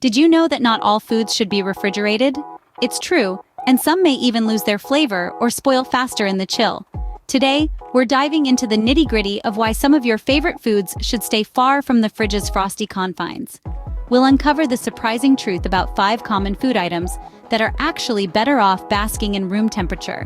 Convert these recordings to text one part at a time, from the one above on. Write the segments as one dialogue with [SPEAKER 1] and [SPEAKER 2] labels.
[SPEAKER 1] Did you know that not all foods should be refrigerated? It's true, and some may even lose their flavor or spoil faster in the chill. Today, we're diving into the nitty-gritty of why some of your favorite foods should stay far from the fridge's frosty confines. We'll uncover the surprising truth about 5 common food items that are actually better off basking in room temperature.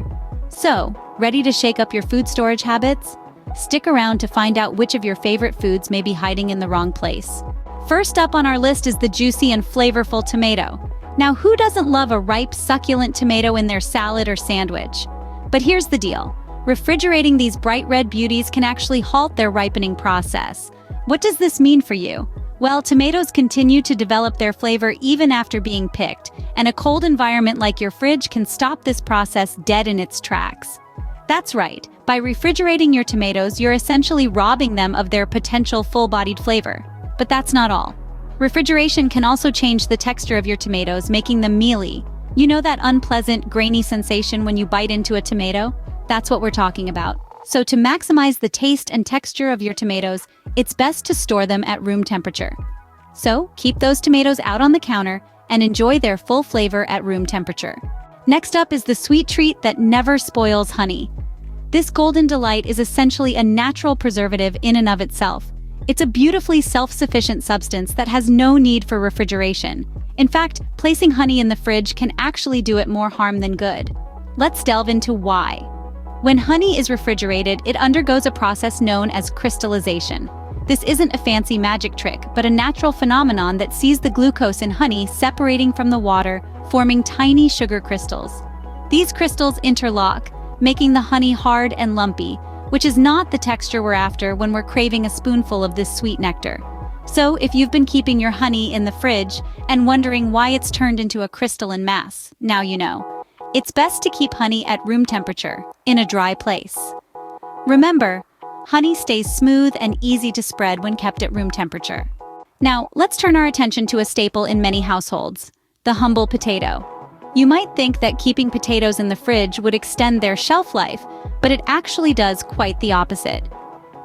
[SPEAKER 1] So, ready to shake up your food storage habits? Stick around to find out which of your favorite foods may be hiding in the wrong place. First up on our list is the juicy and flavorful tomato. Now, who doesn't love a ripe, succulent tomato in their salad or sandwich? But here's the deal. Refrigerating these bright red beauties can actually halt their ripening process. What does this mean for you? Well, tomatoes continue to develop their flavor even after being picked, and a cold environment like your fridge can stop this process dead in its tracks. That's right. By refrigerating your tomatoes, you're essentially robbing them of their potential full-bodied flavor. But that's not all. Refrigeration can also change the texture of your tomatoes, making them mealy. You know that unpleasant, grainy sensation when you bite into a tomato? That's what we're talking about. So to maximize the taste and texture of your tomatoes, it's best to store them at room temperature. So keep those tomatoes out on the counter and enjoy their full flavor at room temperature. Next up is the sweet treat that never spoils, honey. This golden delight is essentially a natural preservative in and of itself. It's a beautifully self-sufficient substance that has no need for refrigeration. In fact, placing honey in the fridge can actually do it more harm than good. Let's delve into why. When honey is refrigerated, it undergoes a process known as crystallization. This isn't a fancy magic trick, but a natural phenomenon that sees the glucose in honey separating from the water, forming tiny sugar crystals. These crystals interlock, making the honey hard and lumpy, which is not the texture we're after when we're craving a spoonful of this sweet nectar. So, if you've been keeping your honey in the fridge and wondering why it's turned into a crystalline mass, now you know. It's best to keep honey at room temperature, in a dry place. Remember, honey stays smooth and easy to spread when kept at room temperature. Now, let's turn our attention to a staple in many households, the humble potato. You might think that keeping potatoes in the fridge would extend their shelf life, but it actually does quite the opposite.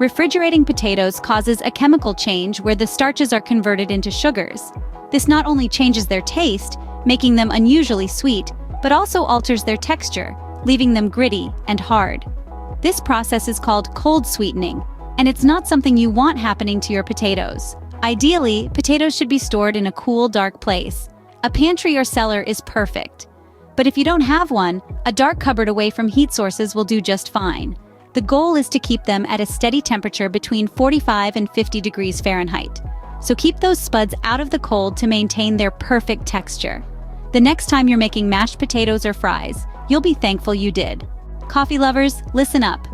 [SPEAKER 1] Refrigerating potatoes causes a chemical change where the starches are converted into sugars. This not only changes their taste, making them unusually sweet, but also alters their texture, leaving them gritty and hard. This process is called cold sweetening, and it's not something you want happening to your potatoes. Ideally, potatoes should be stored in a cool, dark place. A pantry or cellar is perfect. But if you don't have one, a dark cupboard away from heat sources will do just fine. The goal is to keep them at a steady temperature between 45 and 50 degrees Fahrenheit. So keep those spuds out of the cold to maintain their perfect texture. The next time you're making mashed potatoes or fries, you'll be thankful you did. Coffee lovers, listen up.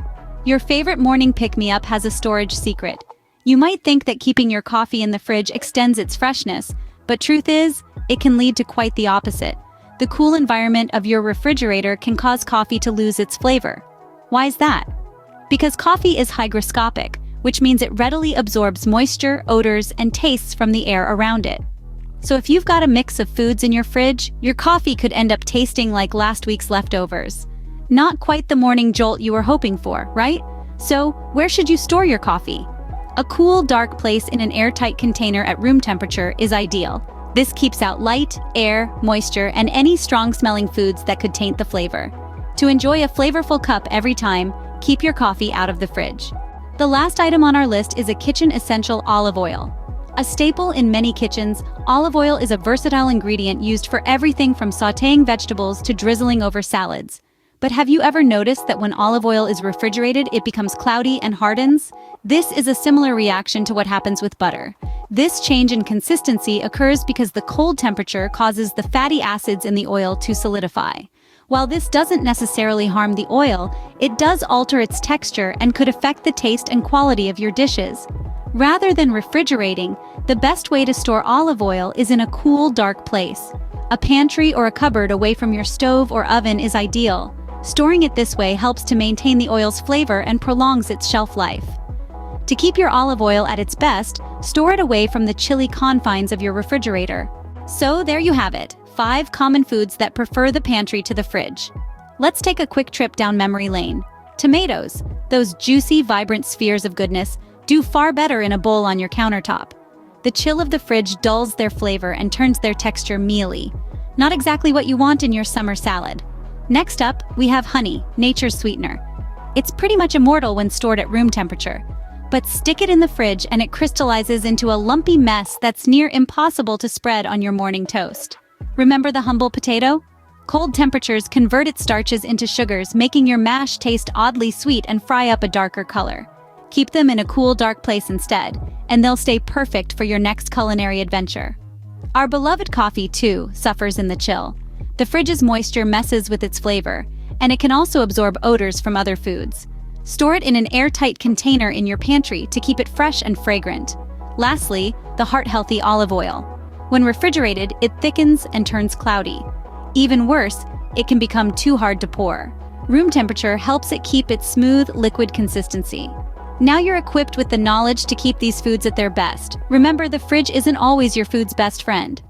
[SPEAKER 1] Your favorite morning pick-me-up has a storage secret. You might think that keeping your coffee in the fridge extends its freshness, but truth is, it can lead to quite the opposite. The cool environment of your refrigerator can cause coffee to lose its flavor. Why is that? Because coffee is hygroscopic, which means it readily absorbs moisture, odors, and tastes from the air around it. So if you've got a mix of foods in your fridge, your coffee could end up tasting like last week's leftovers. Not quite the morning jolt you were hoping for, right? So, where should you store your coffee? A cool, dark place in an airtight container at room temperature is ideal. This keeps out light, air, moisture, and any strong-smelling foods that could taint the flavor. To enjoy a flavorful cup every time, keep your coffee out of the fridge. The last item on our list is a kitchen essential: olive oil. A staple in many kitchens, olive oil is a versatile ingredient used for everything from sautéing vegetables to drizzling over salads. But have you ever noticed that when olive oil is refrigerated, it becomes cloudy and hardens? This is a similar reaction to what happens with butter. This change in consistency occurs because the cold temperature causes the fatty acids in the oil to solidify. While this doesn't necessarily harm the oil, it does alter its texture and could affect the taste and quality of your dishes. Rather than refrigerating, the best way to store olive oil is in a cool, dark place. A pantry or a cupboard away from your stove or oven is ideal. Storing it this way helps to maintain the oil's flavor and prolongs its shelf life. To keep your olive oil at its best, store it away from the chilly confines of your refrigerator. So there you have it, 5 common foods that prefer the pantry to the fridge. Let's take a quick trip down memory lane. Tomatoes, those juicy, vibrant spheres of goodness, do far better in a bowl on your countertop. The chill of the fridge dulls their flavor and turns their texture mealy. Not exactly what you want in your summer salad. Next up, we have honey, nature's sweetener. It's pretty much immortal when stored at room temperature. But stick it in the fridge and it crystallizes into a lumpy mess that's near impossible to spread on your morning toast. Remember the humble potato? Cold temperatures convert its starches into sugars, making your mash taste oddly sweet and fry up a darker color. Keep them in a cool, dark place instead, and they'll stay perfect for your next culinary adventure. Our beloved coffee, too, suffers in the chill. The fridge's moisture messes with its flavor, and it can also absorb odors from other foods. Store it in an airtight container in your pantry to keep it fresh and fragrant. Lastly, the heart-healthy olive oil. When refrigerated, it thickens and turns cloudy. Even worse, it can become too hard to pour. Room temperature helps it keep its smooth, liquid consistency. Now you're equipped with the knowledge to keep these foods at their best. Remember, the fridge isn't always your food's best friend.